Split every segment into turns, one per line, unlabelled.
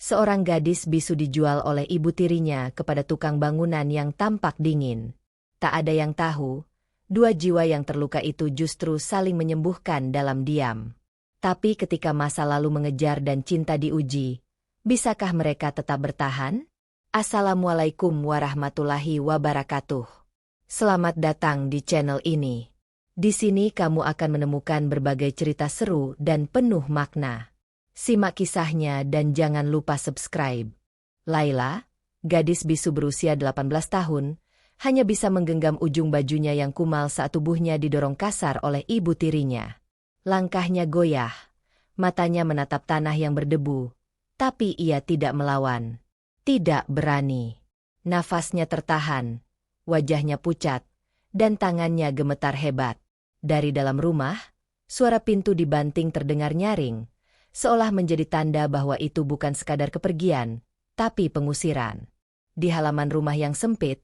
Seorang gadis bisu dijual oleh ibu tirinya kepada tukang bangunan yang tampak dingin. Tak ada yang tahu, dua jiwa yang terluka itu justru saling menyembuhkan dalam diam. Tapi ketika masa lalu mengejar dan cinta diuji, bisakah mereka tetap bertahan? Assalamualaikum warahmatullahi wabarakatuh. Selamat datang di channel ini. Di sini kamu akan menemukan berbagai cerita seru dan penuh makna. Simak kisahnya dan jangan lupa subscribe. Laila, gadis bisu berusia 18 tahun, hanya bisa menggenggam ujung bajunya yang kumal saat tubuhnya didorong kasar oleh ibu tirinya. Langkahnya goyah, matanya menatap tanah yang berdebu, tapi ia tidak melawan. Tidak berani. Nafasnya tertahan, wajahnya pucat, dan tangannya gemetar hebat. Dari dalam rumah, suara pintu dibanting terdengar nyaring, seolah menjadi tanda bahwa itu bukan sekadar kepergian, tapi pengusiran. Di halaman rumah yang sempit,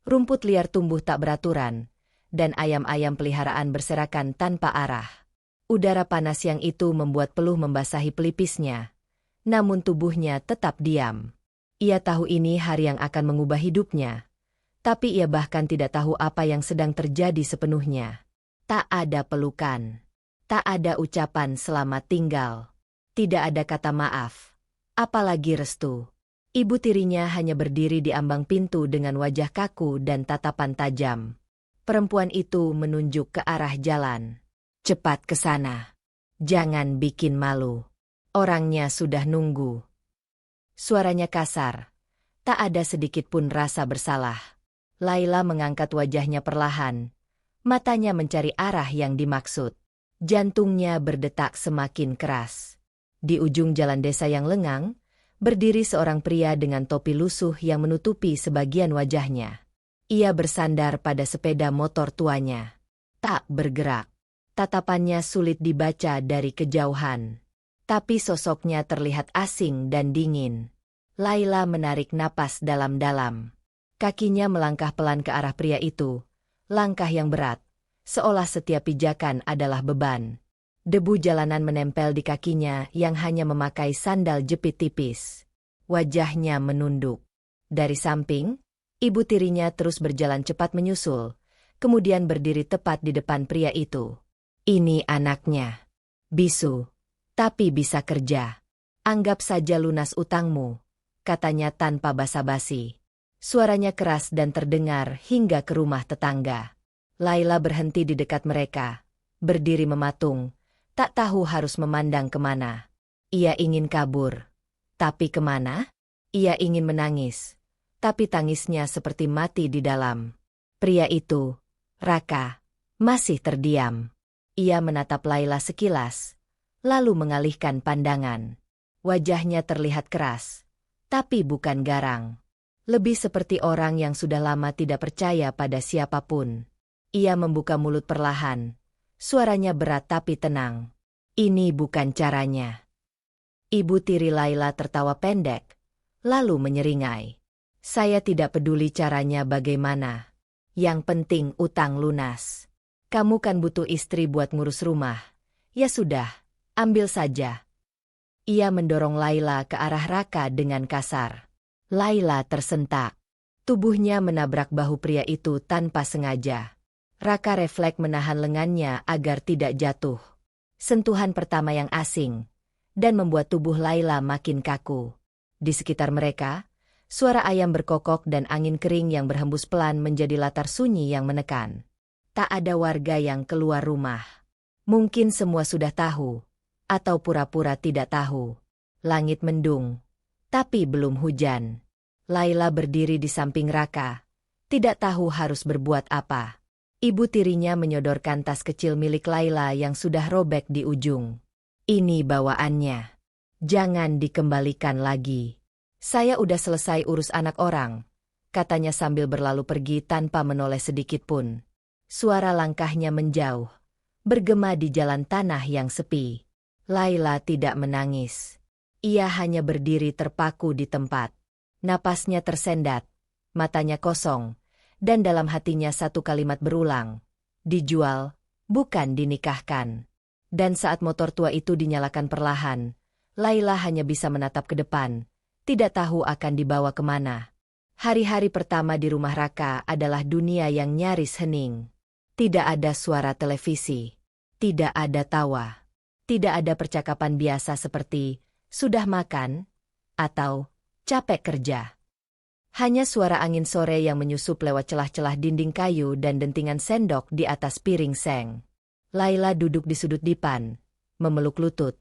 rumput liar tumbuh tak beraturan, dan ayam-ayam peliharaan berserakan tanpa arah. Udara panas yang itu membuat peluh membasahi pelipisnya, namun tubuhnya tetap diam. Ia tahu ini hari yang akan mengubah hidupnya, tapi ia bahkan tidak tahu apa yang sedang terjadi sepenuhnya. Tak ada pelukan, tak ada ucapan selamat tinggal. Tidak ada kata maaf, apalagi restu. Ibu tirinya hanya berdiri di ambang pintu dengan wajah kaku dan tatapan tajam. Perempuan itu menunjuk ke arah jalan. Cepat ke sana. Jangan bikin malu. Orangnya sudah nunggu. Suaranya kasar. Tak ada sedikit pun rasa bersalah. Laila mengangkat wajahnya perlahan. Matanya mencari arah yang dimaksud. Jantungnya berdetak semakin keras. Di ujung jalan desa yang lengang, berdiri seorang pria dengan topi lusuh yang menutupi sebagian wajahnya. Ia bersandar pada sepeda motor tuanya. Tak bergerak. Tatapannya sulit dibaca dari kejauhan. Tapi sosoknya terlihat asing dan dingin. Laila menarik napas dalam-dalam. Kakinya melangkah pelan ke arah pria itu. Langkah yang berat, seolah setiap pijakan adalah beban. Debu jalanan menempel di kakinya yang hanya memakai sandal jepit tipis. Wajahnya menunduk. Dari samping, ibu tirinya terus berjalan cepat menyusul, kemudian berdiri tepat di depan pria itu. Ini anaknya. Bisu. Tapi bisa kerja. Anggap saja lunas utangmu, katanya tanpa basa-basi. Suaranya keras dan terdengar hingga ke rumah tetangga. Laila berhenti di dekat mereka, berdiri mematung. Tak tahu harus memandang kemana. Ia ingin kabur. Tapi kemana? Ia ingin menangis. Tapi tangisnya seperti mati di dalam. Pria itu, Raka, masih terdiam. Ia menatap Laila sekilas, lalu mengalihkan pandangan. Wajahnya terlihat keras, tapi bukan garang. Lebih seperti orang yang sudah lama tidak percaya pada siapapun. Ia membuka mulut perlahan. Suaranya berat tapi tenang. Ini bukan caranya. Ibu tiri Laila tertawa pendek, lalu menyeringai. Saya tidak peduli caranya bagaimana. Yang penting utang lunas. Kamu kan butuh istri buat ngurus rumah. Ya sudah, ambil saja. Ia mendorong Laila ke arah Raka dengan kasar. Laila tersentak. Tubuhnya menabrak bahu pria itu tanpa sengaja. Raka refleks menahan lengannya agar tidak jatuh. Sentuhan pertama yang asing, dan membuat tubuh Laila makin kaku. Di sekitar mereka, suara ayam berkokok dan angin kering yang berhembus pelan menjadi latar sunyi yang menekan. Tak ada warga yang keluar rumah. Mungkin semua sudah tahu, atau pura-pura tidak tahu. Langit mendung, tapi belum hujan. Laila berdiri di samping Raka, tidak tahu harus berbuat apa. Ibu tirinya menyodorkan tas kecil milik Laila yang sudah robek di ujung. Ini bawaannya. Jangan dikembalikan lagi. Saya udah selesai urus anak orang, katanya sambil berlalu pergi tanpa menoleh sedikit pun. Suara langkahnya menjauh, bergema di jalan tanah yang sepi. Laila tidak menangis. Ia hanya berdiri terpaku di tempat. Napasnya tersendat, matanya kosong. Dan dalam hatinya satu kalimat berulang. Dijual, bukan dinikahkan. Dan saat motor tua itu dinyalakan perlahan, Laila hanya bisa menatap ke depan, tidak tahu akan dibawa kemana. Hari-hari pertama di rumah Raka adalah dunia yang nyaris hening. Tidak ada suara televisi. Tidak ada tawa. Tidak ada percakapan biasa seperti, "Sudah makan?" atau "Capek kerja?" Hanya suara angin sore yang menyusup lewat celah-celah dinding kayu dan dentingan sendok di atas piring seng. Laila duduk di sudut dipan, memeluk lutut,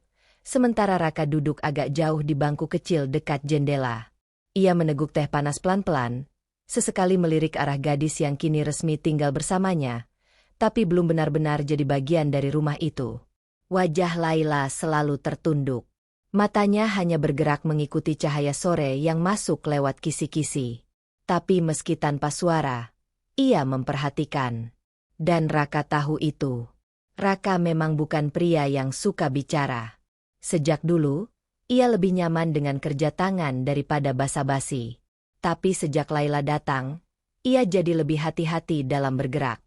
sementara Raka duduk agak jauh di bangku kecil dekat jendela. Ia meneguk teh panas pelan-pelan, sesekali melirik arah gadis yang kini resmi tinggal bersamanya, tapi belum benar-benar jadi bagian dari rumah itu. Wajah Laila selalu tertunduk. Matanya hanya bergerak mengikuti cahaya sore yang masuk lewat kisi-kisi. Tapi meski tanpa suara, ia memperhatikan. Dan Raka tahu itu. Raka memang bukan pria yang suka bicara. Sejak dulu, ia lebih nyaman dengan kerja tangan daripada basa-basi. Tapi sejak Laila datang, ia jadi lebih hati-hati dalam bergerak.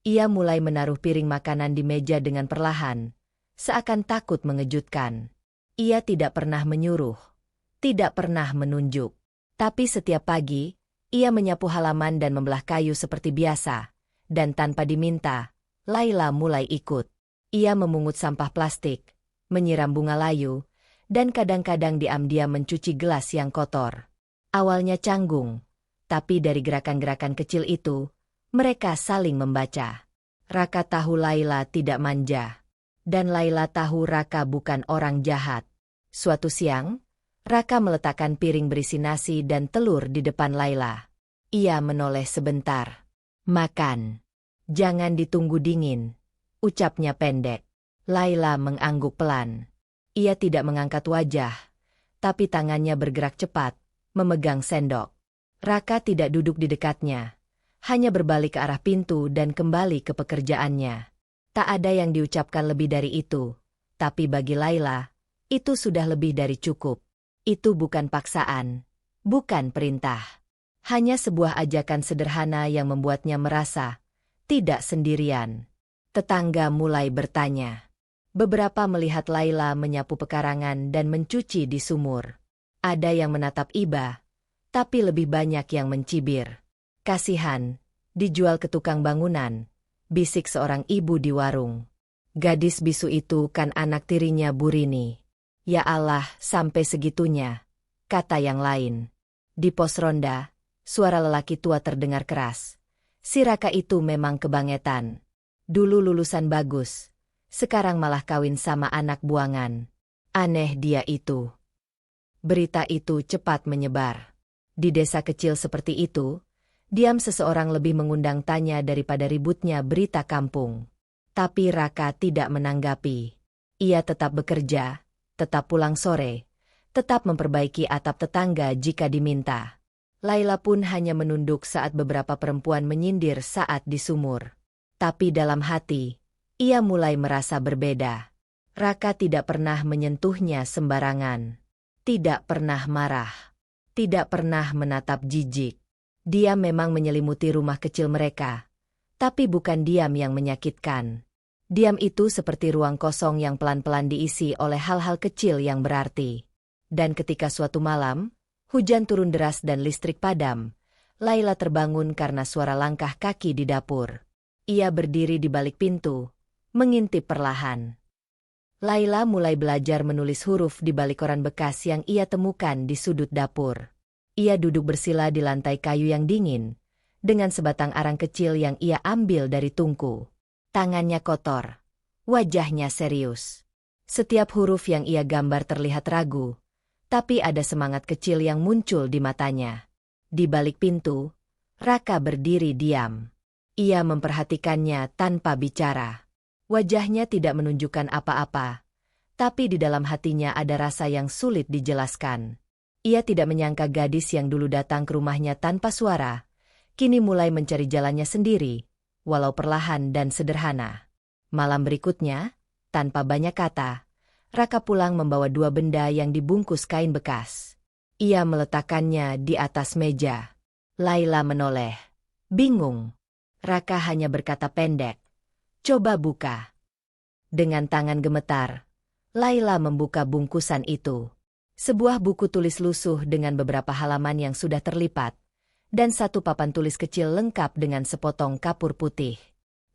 Ia mulai menaruh piring makanan di meja dengan perlahan, seakan takut mengejutkan. Ia tidak pernah menyuruh, tidak pernah menunjuk. Tapi setiap pagi, ia menyapu halaman dan membelah kayu seperti biasa. Dan tanpa diminta, Laila mulai ikut. Ia memungut sampah plastik, menyiram bunga layu, dan kadang-kadang diam-diam mencuci gelas yang kotor. Awalnya canggung, tapi dari gerakan-gerakan kecil itu, mereka saling membaca. Raka tahu Laila tidak manja. Dan Laila tahu Raka bukan orang jahat. Suatu siang, Raka meletakkan piring berisi nasi dan telur di depan Laila. Ia menoleh sebentar. "Makan. Jangan ditunggu dingin," ucapnya pendek. Laila mengangguk pelan. Ia tidak mengangkat wajah, tapi tangannya bergerak cepat, memegang sendok. Raka tidak duduk di dekatnya, hanya berbalik ke arah pintu dan kembali ke pekerjaannya. Tak ada yang diucapkan lebih dari itu, tapi bagi Laila, itu sudah lebih dari cukup. Itu bukan paksaan, bukan perintah. Hanya sebuah ajakan sederhana yang membuatnya merasa tidak sendirian. Tetangga mulai bertanya. Beberapa melihat Laila menyapu pekarangan dan mencuci di sumur. Ada yang menatap iba, tapi lebih banyak yang mencibir. "Kasihan, dijual ke tukang bangunan," bisik seorang ibu di warung. "Gadis bisu itu kan anak tirinya Bu Rini." "Ya Allah, sampai segitunya," kata yang lain. Di pos ronda, suara lelaki tua terdengar keras. "Si Raka itu memang kebangetan. Dulu lulusan bagus, sekarang malah kawin sama anak buangan. Aneh dia itu." Berita itu cepat menyebar. Di desa kecil seperti itu, diam seseorang lebih mengundang tanya daripada ributnya berita kampung. Tapi Raka tidak menanggapi. Ia tetap bekerja, tetap pulang sore, tetap memperbaiki atap tetangga jika diminta. Laila pun hanya menunduk saat beberapa perempuan menyindir saat di sumur. Tapi dalam hati, ia mulai merasa berbeda. Raka tidak pernah menyentuhnya sembarangan. Tidak pernah marah. Tidak pernah menatap jijik. Dia memang menyelimuti rumah kecil mereka, tapi bukan diam yang menyakitkan. Diam itu seperti ruang kosong yang pelan-pelan diisi oleh hal-hal kecil yang berarti. Dan ketika suatu malam, hujan turun deras dan listrik padam, Laila terbangun karena suara langkah kaki di dapur. Ia berdiri di balik pintu, mengintip perlahan. Laila mulai belajar menulis huruf di balik koran bekas yang ia temukan di sudut dapur. Ia duduk bersila di lantai kayu yang dingin, dengan sebatang arang kecil yang ia ambil dari tungku. Tangannya kotor, wajahnya serius. Setiap huruf yang ia gambar terlihat ragu, tapi ada semangat kecil yang muncul di matanya. Di balik pintu, Raka berdiri diam. Ia memperhatikannya tanpa bicara. Wajahnya tidak menunjukkan apa-apa, tapi di dalam hatinya ada rasa yang sulit dijelaskan. Ia tidak menyangka gadis yang dulu datang ke rumahnya tanpa suara, kini mulai mencari jalannya sendiri, walau perlahan dan sederhana. Malam berikutnya, tanpa banyak kata, Raka pulang membawa dua benda yang dibungkus kain bekas. Ia meletakkannya di atas meja. Laila menoleh, bingung. Raka hanya berkata pendek, "Coba buka." Dengan tangan gemetar, Laila membuka bungkusan itu. Sebuah buku tulis lusuh dengan beberapa halaman yang sudah terlipat, dan satu papan tulis kecil lengkap dengan sepotong kapur putih.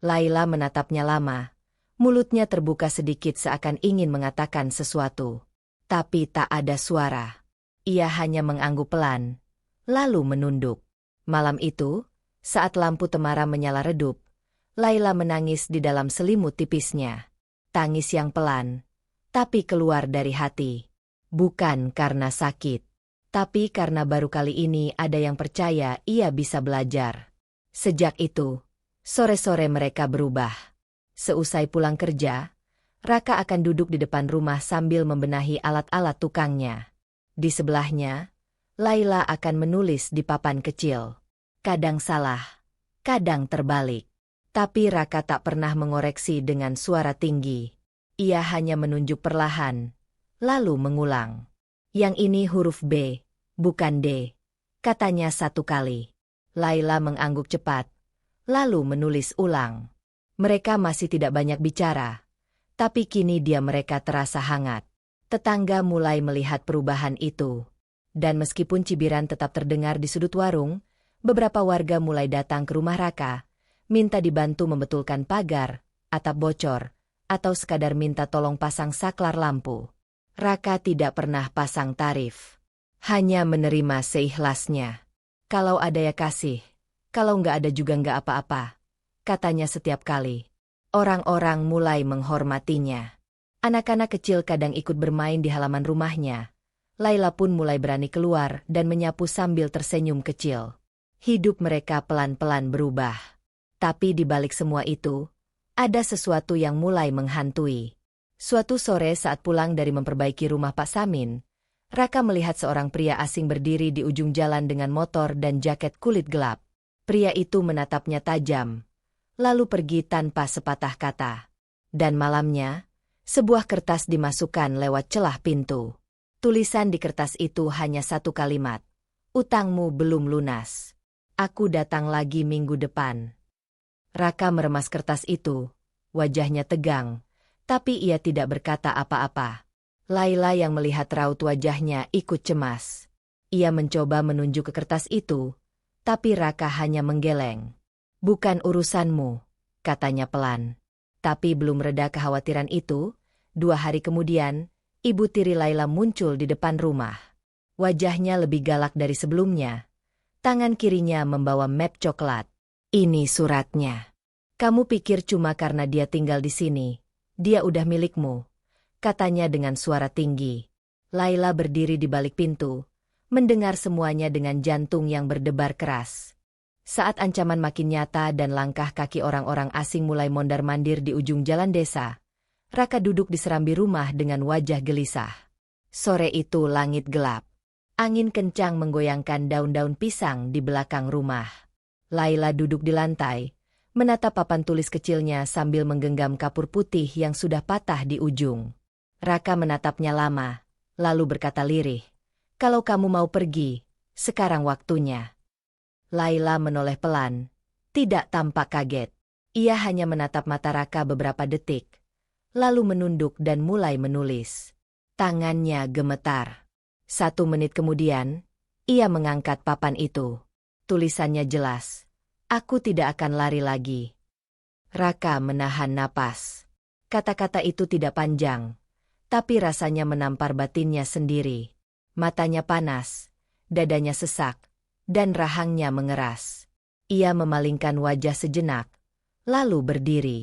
Laila menatapnya lama, mulutnya terbuka sedikit seakan ingin mengatakan sesuatu. Tapi tak ada suara. Ia hanya mengangguk pelan, lalu menunduk. Malam itu, saat lampu temara menyala redup, Laila menangis di dalam selimut tipisnya. Tangis yang pelan, tapi keluar dari hati. Bukan karena sakit, tapi karena baru kali ini ada yang percaya ia bisa belajar. Sejak itu, sore-sore mereka berubah. Seusai pulang kerja, Raka akan duduk di depan rumah sambil membenahi alat-alat tukangnya. Di sebelahnya, Laila akan menulis di papan kecil. Kadang salah, kadang terbalik. Tapi Raka tak pernah mengoreksi dengan suara tinggi. Ia hanya menunjuk perlahan, lalu mengulang. Yang ini huruf B, bukan D, katanya satu kali. Laila mengangguk cepat, lalu menulis ulang. Mereka masih tidak banyak bicara, tapi kini mereka terasa hangat. Tetangga mulai melihat perubahan itu. Dan meskipun cibiran tetap terdengar di sudut warung, beberapa warga mulai datang ke rumah Raka, minta dibantu membetulkan pagar, atap bocor, atau sekadar minta tolong pasang saklar lampu. Raka tidak pernah pasang tarif. Hanya menerima seikhlasnya. Kalau ada ya kasih, kalau nggak ada juga nggak apa-apa, katanya setiap kali. Orang-orang mulai menghormatinya. Anak-anak kecil kadang ikut bermain di halaman rumahnya. Laila pun mulai berani keluar dan menyapu sambil tersenyum kecil. Hidup mereka pelan-pelan berubah. Tapi di balik semua itu, ada sesuatu yang mulai menghantui. Suatu sore saat pulang dari memperbaiki rumah Pak Samin, Raka melihat seorang pria asing berdiri di ujung jalan dengan motor dan jaket kulit gelap. Pria itu menatapnya tajam, lalu pergi tanpa sepatah kata. Dan malamnya, sebuah kertas dimasukkan lewat celah pintu. Tulisan di kertas itu hanya satu kalimat. Utangmu belum lunas. Aku datang lagi minggu depan. Raka meremas kertas itu, wajahnya tegang. Tapi ia tidak berkata apa-apa. Laila yang melihat raut wajahnya ikut cemas. Ia mencoba menunjuk ke kertas itu, tapi Raka hanya menggeleng. Bukan urusanmu, katanya pelan. Tapi belum reda kekhawatiran itu, 2 hari kemudian, ibu tiri Laila muncul di depan rumah. Wajahnya lebih galak dari sebelumnya. Tangan kirinya membawa map coklat. Ini suratnya. Kamu pikir cuma karena dia tinggal di sini, dia udah milikmu, katanya dengan suara tinggi. Laila berdiri di balik pintu, mendengar semuanya dengan jantung yang berdebar keras. Saat ancaman makin nyata dan langkah kaki orang-orang asing mulai mondar-mandir di ujung jalan desa, Raka duduk di serambi rumah dengan wajah gelisah. Sore itu langit gelap. Angin kencang menggoyangkan daun-daun pisang di belakang rumah. Laila duduk di lantai, menatap papan tulis kecilnya sambil menggenggam kapur putih yang sudah patah di ujung. Raka menatapnya lama, lalu berkata lirih, "Kalau kamu mau pergi, sekarang waktunya." Laila menoleh pelan, tidak tampak kaget. Ia hanya menatap mata Raka beberapa detik, lalu menunduk dan mulai menulis. Tangannya gemetar. 1 menit kemudian, ia mengangkat papan itu. Tulisannya jelas. Aku tidak akan lari lagi. Raka menahan napas. Kata-kata itu tidak panjang, tapi rasanya menampar batinnya sendiri. Matanya panas, dadanya sesak, dan rahangnya mengeras. Ia memalingkan wajah sejenak, lalu berdiri.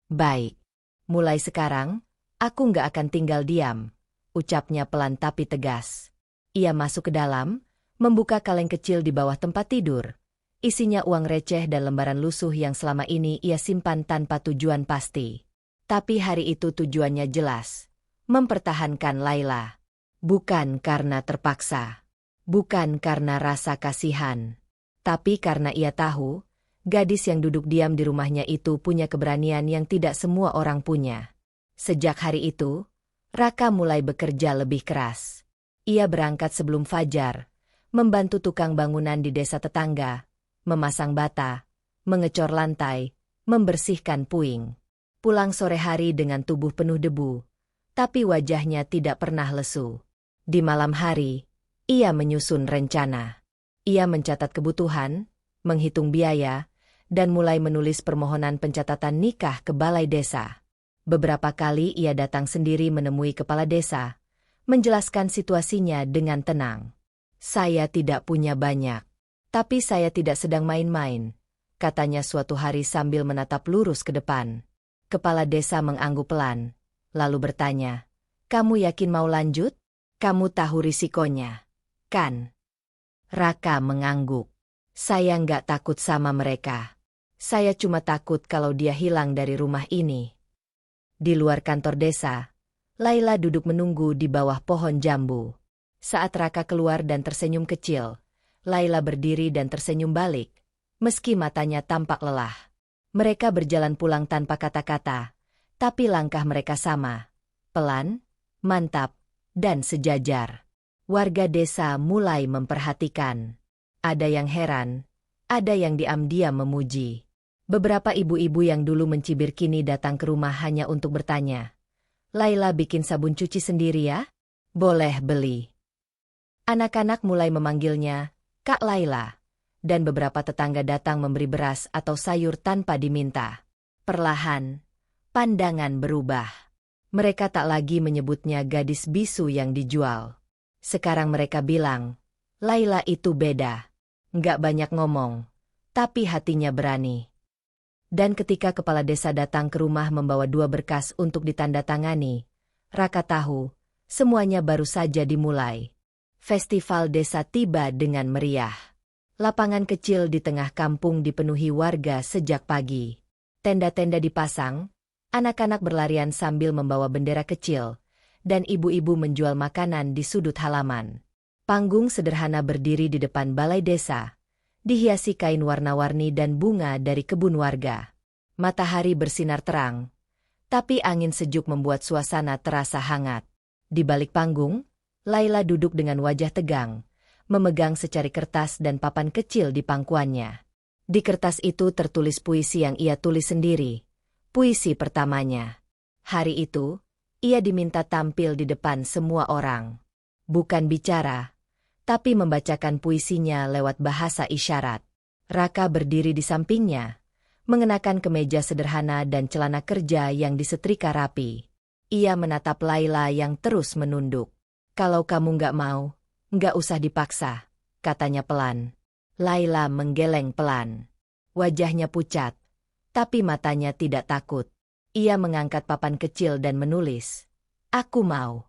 Baik, mulai sekarang, aku nggak akan tinggal diam, ucapnya pelan tapi tegas. Ia masuk ke dalam, membuka kaleng kecil di bawah tempat tidur. Isinya uang receh dan lembaran lusuh yang selama ini ia simpan tanpa tujuan pasti. Tapi hari itu tujuannya jelas. Mempertahankan Laila. Bukan karena terpaksa. Bukan karena rasa kasihan. Tapi karena ia tahu, gadis yang duduk diam di rumahnya itu punya keberanian yang tidak semua orang punya. Sejak hari itu, Raka mulai bekerja lebih keras. Ia berangkat sebelum fajar, membantu tukang bangunan di desa tetangga, memasang bata, mengecor lantai, membersihkan puing. Pulang sore hari dengan tubuh penuh debu, tapi wajahnya tidak pernah lesu. Di malam hari, ia menyusun rencana. Ia mencatat kebutuhan, menghitung biaya, dan mulai menulis permohonan pencatatan nikah ke balai desa. Beberapa kali ia datang sendiri menemui kepala desa, menjelaskan situasinya dengan tenang. "Saya tidak punya banyak, tapi saya tidak sedang main-main," katanya suatu hari sambil menatap lurus ke depan. Kepala desa mengangguk pelan, lalu bertanya, "Kamu yakin mau lanjut? Kamu tahu risikonya, kan?" Raka mengangguk. "Saya nggak takut sama mereka. Saya cuma takut kalau dia hilang dari rumah ini." Di luar kantor desa, Laila duduk menunggu di bawah pohon jambu. Saat Raka keluar dan tersenyum kecil, Laila berdiri dan tersenyum balik, meski matanya tampak lelah. Mereka berjalan pulang tanpa kata-kata, tapi langkah mereka sama, pelan, mantap, dan sejajar. Warga desa mulai memperhatikan. Ada yang heran, ada yang diam-diam memuji. Beberapa ibu-ibu yang dulu mencibir kini datang ke rumah hanya untuk bertanya, "Laila bikin sabun cuci sendiri ya? Boleh beli?" Anak-anak mulai memanggilnya Kak Laila, dan beberapa tetangga datang memberi beras atau sayur tanpa diminta. Perlahan, pandangan berubah. Mereka tak lagi menyebutnya gadis bisu yang dijual. Sekarang mereka bilang, "Laila itu beda. Nggak banyak ngomong, tapi hatinya berani." Dan ketika kepala desa datang ke rumah membawa 2 berkas untuk ditandatangani, Raka tahu, semuanya baru saja dimulai. Festival desa tiba dengan meriah. Lapangan kecil di tengah kampung dipenuhi warga sejak pagi. Tenda-tenda dipasang, anak-anak berlarian sambil membawa bendera kecil, dan ibu-ibu menjual makanan di sudut halaman. Panggung sederhana berdiri di depan balai desa, dihiasi kain warna-warni dan bunga dari kebun warga. Matahari bersinar terang, tapi angin sejuk membuat suasana terasa hangat. Di balik panggung, Laila duduk dengan wajah tegang, memegang secari kertas dan papan kecil di pangkuannya. Di kertas itu tertulis puisi yang ia tulis sendiri, puisi pertamanya. Hari itu, ia diminta tampil di depan semua orang. Bukan bicara, tapi membacakan puisinya lewat bahasa isyarat. Raka berdiri di sampingnya, mengenakan kemeja sederhana dan celana kerja yang disetrika rapi. Ia menatap Laila yang terus menunduk. "Kalau kamu nggak mau, nggak usah dipaksa," katanya pelan. Laila menggeleng pelan. Wajahnya pucat, tapi matanya tidak takut. Ia mengangkat papan kecil dan menulis, "Aku mau."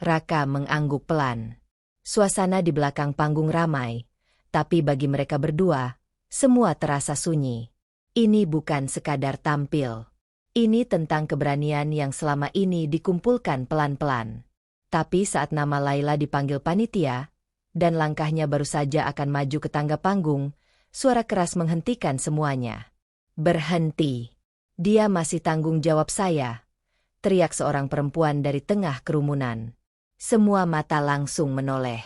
Raka mengangguk pelan. Suasana di belakang panggung ramai, tapi bagi mereka berdua, semua terasa sunyi. Ini bukan sekadar tampil. Ini tentang keberanian yang selama ini dikumpulkan pelan-pelan. Tapi saat nama Laila dipanggil panitia, dan langkahnya baru saja akan maju ke tangga panggung, suara keras menghentikan semuanya. "Berhenti. Dia masih tanggung jawab saya," teriak seorang perempuan dari tengah kerumunan. Semua mata langsung menoleh.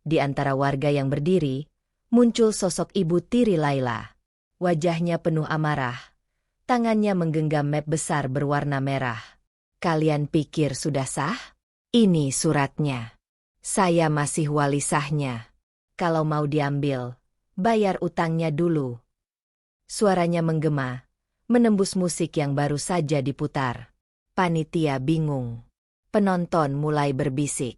Di antara warga yang berdiri, muncul sosok ibu tiri Laila. Wajahnya penuh amarah. Tangannya menggenggam map besar berwarna merah. "Kalian pikir sudah sah? Ini suratnya. Saya masih wali sahnya. Kalau mau diambil, bayar utangnya dulu." Suaranya menggema, menembus musik yang baru saja diputar. Panitia bingung. Penonton mulai berbisik.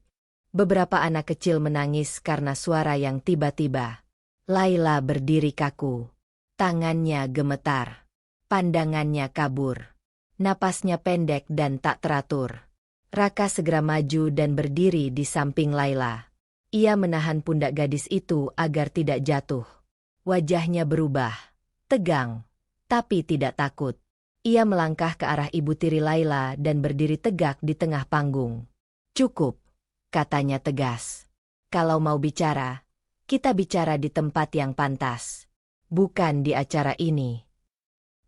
Beberapa anak kecil menangis karena suara yang tiba-tiba. Laila berdiri kaku. Tangannya gemetar. Pandangannya kabur. Napasnya pendek dan tak teratur. Raka segera maju dan berdiri di samping Laila. Ia menahan pundak gadis itu agar tidak jatuh. Wajahnya berubah, tegang, tapi tidak takut. Ia melangkah ke arah ibu tiri Laila dan berdiri tegak di tengah panggung. "Cukup," katanya tegas. "Kalau mau bicara, kita bicara di tempat yang pantas. Bukan di acara ini."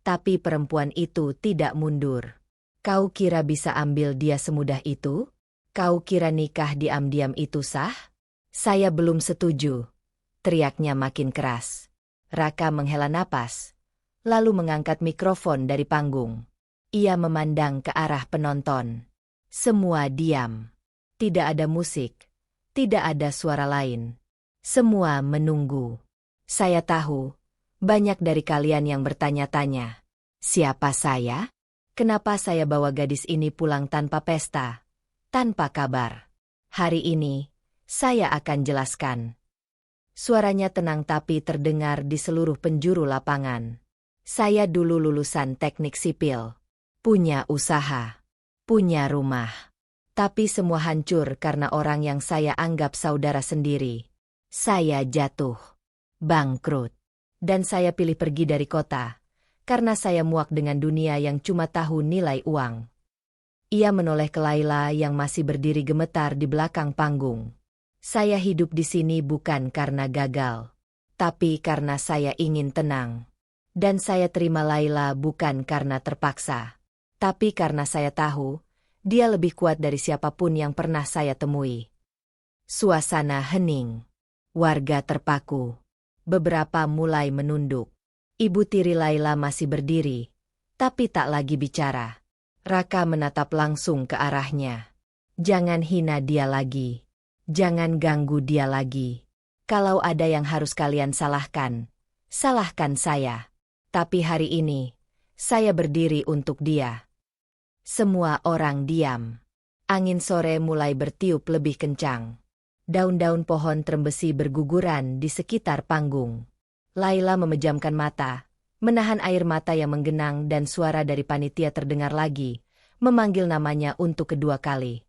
Tapi perempuan itu tidak mundur. "Kau kira bisa ambil dia semudah itu? Kau kira nikah diam-diam itu sah? Saya belum setuju," teriaknya makin keras. Raka menghela napas, lalu mengangkat mikrofon dari panggung. Ia memandang ke arah penonton. Semua diam. Tidak ada musik, tidak ada suara lain. Semua menunggu. Saya tahu, banyak dari kalian yang bertanya-tanya, siapa saya? Kenapa saya bawa gadis ini pulang tanpa pesta, tanpa kabar? Hari ini, saya akan jelaskan. Suaranya tenang tapi terdengar di seluruh penjuru lapangan. Saya dulu lulusan teknik sipil. Punya usaha. Punya rumah. Tapi semua hancur karena orang yang saya anggap saudara sendiri. Saya jatuh. Bangkrut. Dan saya pilih pergi dari kota. Karena saya muak dengan dunia yang cuma tahu nilai uang. Ia menoleh ke Laila yang masih berdiri gemetar di belakang panggung. Saya hidup di sini bukan karena gagal. Tapi karena saya ingin tenang. Dan saya terima Laila bukan karena terpaksa. Tapi karena saya tahu, dia lebih kuat dari siapapun yang pernah saya temui. Suasana hening. Warga terpaku. Beberapa mulai menunduk. Ibu tiri Laila masih berdiri, tapi tak lagi bicara. Raka menatap langsung ke arahnya. Jangan hina dia lagi. Jangan ganggu dia lagi. Kalau ada yang harus kalian salahkan, salahkan saya. Tapi hari ini, saya berdiri untuk dia. Semua orang diam. Angin sore mulai bertiup lebih kencang. Daun-daun pohon trembesi berguguran di sekitar panggung. Laila memejamkan mata, menahan air mata yang menggenang dan suara dari panitia terdengar lagi, memanggil namanya untuk kedua kali.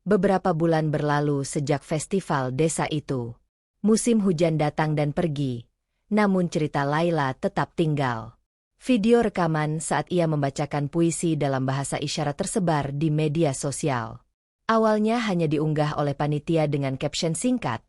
Beberapa bulan berlalu sejak festival desa itu. Musim hujan datang dan pergi, namun cerita Laila tetap tinggal. Video rekaman saat ia membacakan puisi dalam bahasa isyarat tersebar di media sosial. Awalnya hanya diunggah oleh panitia dengan caption singkat,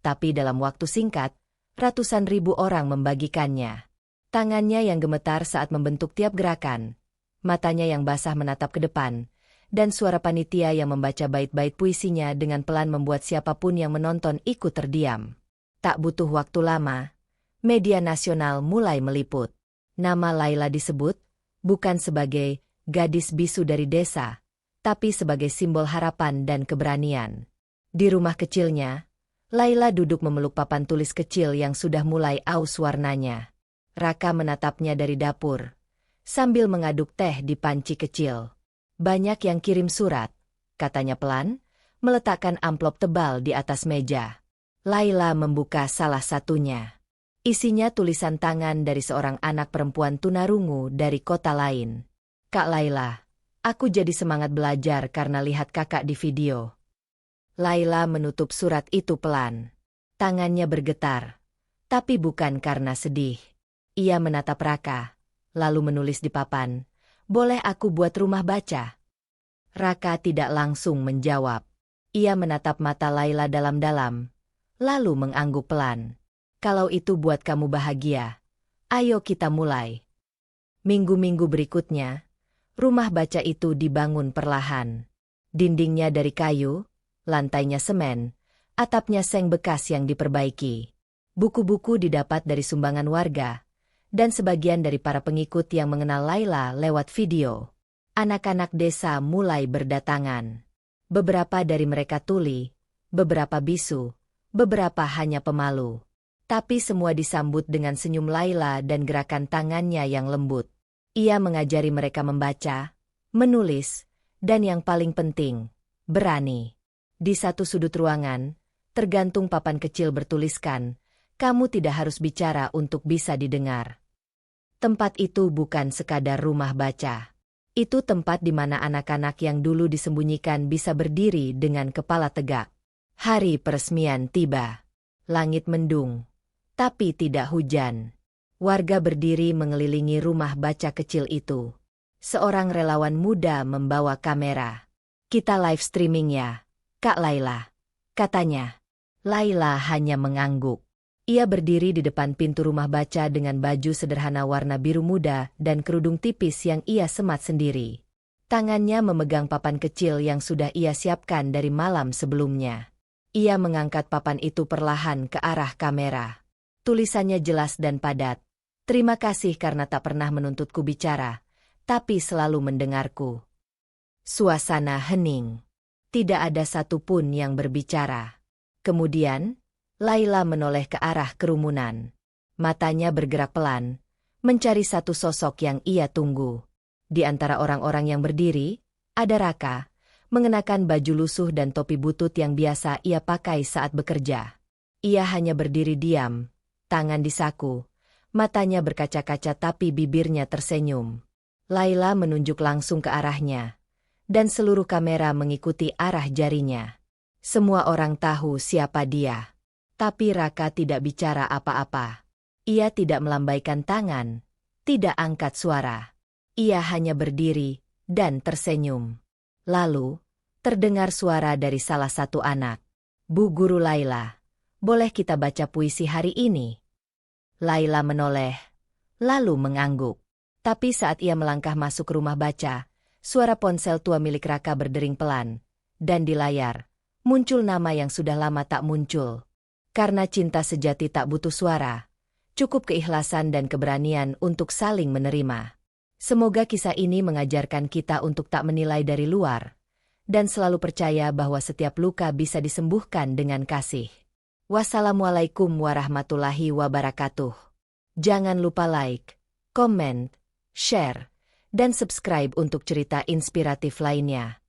tapi dalam waktu singkat, ratusan ribu orang membagikannya. Tangannya yang gemetar saat membentuk tiap gerakan, matanya yang basah menatap ke depan, dan suara panitia yang membaca bait-bait puisinya dengan pelan membuat siapapun yang menonton ikut terdiam. Tak butuh waktu lama, media nasional mulai meliput. Nama Laila disebut, bukan sebagai gadis bisu dari desa, tapi sebagai simbol harapan dan keberanian. Di rumah kecilnya, Laila duduk memeluk papan tulis kecil yang sudah mulai aus warnanya. Raka menatapnya dari dapur, sambil mengaduk teh di panci kecil. Banyak yang kirim surat, katanya pelan, meletakkan amplop tebal di atas meja. Laila membuka salah satunya. Isinya tulisan tangan dari seorang anak perempuan tunarungu dari kota lain. Kak Laila, aku jadi semangat belajar karena lihat kakak di video. Laila menutup surat itu pelan. Tangannya bergetar. Tapi bukan karena sedih. Ia menatap Raka, lalu menulis di papan, "Boleh aku buat rumah baca?" Raka tidak langsung menjawab. Ia menatap mata Laila dalam-dalam, lalu mengangguk pelan. "Kalau itu buat kamu bahagia, ayo kita mulai." Minggu-minggu berikutnya, rumah baca itu dibangun perlahan. Dindingnya dari kayu, lantainya semen, atapnya seng bekas yang diperbaiki. Buku-buku didapat dari sumbangan warga, dan sebagian dari para pengikut yang mengenal Laila lewat video. Anak-anak desa mulai berdatangan. Beberapa dari mereka tuli, beberapa bisu, beberapa hanya pemalu. Tapi semua disambut dengan senyum Laila dan gerakan tangannya yang lembut. Ia mengajari mereka membaca, menulis, dan yang paling penting, berani. Di satu sudut ruangan, tergantung papan kecil bertuliskan, "Kamu tidak harus bicara untuk bisa didengar." Tempat itu bukan sekadar rumah baca. Itu tempat di mana anak-anak yang dulu disembunyikan bisa berdiri dengan kepala tegak. Hari peresmian tiba. Langit mendung. Tapi tidak hujan. Warga berdiri mengelilingi rumah baca kecil itu. Seorang relawan muda membawa kamera. "Kita live streaming ya, Kak Laila," katanya. Laila hanya mengangguk. Ia berdiri di depan pintu rumah baca dengan baju sederhana warna biru muda dan kerudung tipis yang ia semat sendiri. Tangannya memegang papan kecil yang sudah ia siapkan dari malam sebelumnya. Ia mengangkat papan itu perlahan ke arah kamera. Tulisannya jelas dan padat. "Terima kasih karena tak pernah menuntutku bicara, tapi selalu mendengarku." Suasana hening. Tidak ada satupun yang berbicara. Kemudian, Laila menoleh ke arah kerumunan. Matanya bergerak pelan, mencari satu sosok yang ia tunggu. Di antara orang-orang yang berdiri, ada Raka, mengenakan baju lusuh dan topi butut yang biasa ia pakai saat bekerja. Ia hanya berdiri diam, tangan di saku, matanya berkaca-kaca tapi bibirnya tersenyum. Laila menunjuk langsung ke arahnya, dan seluruh kamera mengikuti arah jarinya. Semua orang tahu siapa dia. Tapi Raka tidak bicara apa-apa. Ia tidak melambaikan tangan, tidak angkat suara. Ia hanya berdiri dan tersenyum. Lalu, terdengar suara dari salah satu anak. Bu Guru Laila, boleh kita baca puisi hari ini? Laila menoleh, lalu mengangguk. Tapi saat ia melangkah masuk rumah baca, suara ponsel tua milik Raka berdering pelan. Dan di layar, muncul nama yang sudah lama tak muncul. Karena cinta sejati tak butuh suara, cukup keikhlasan dan keberanian untuk saling menerima. Semoga kisah ini mengajarkan kita untuk tak menilai dari luar, dan selalu percaya bahwa setiap luka bisa disembuhkan dengan kasih. Wassalamualaikum warahmatullahi wabarakatuh. Jangan lupa like, comment, share, dan subscribe untuk cerita inspiratif lainnya.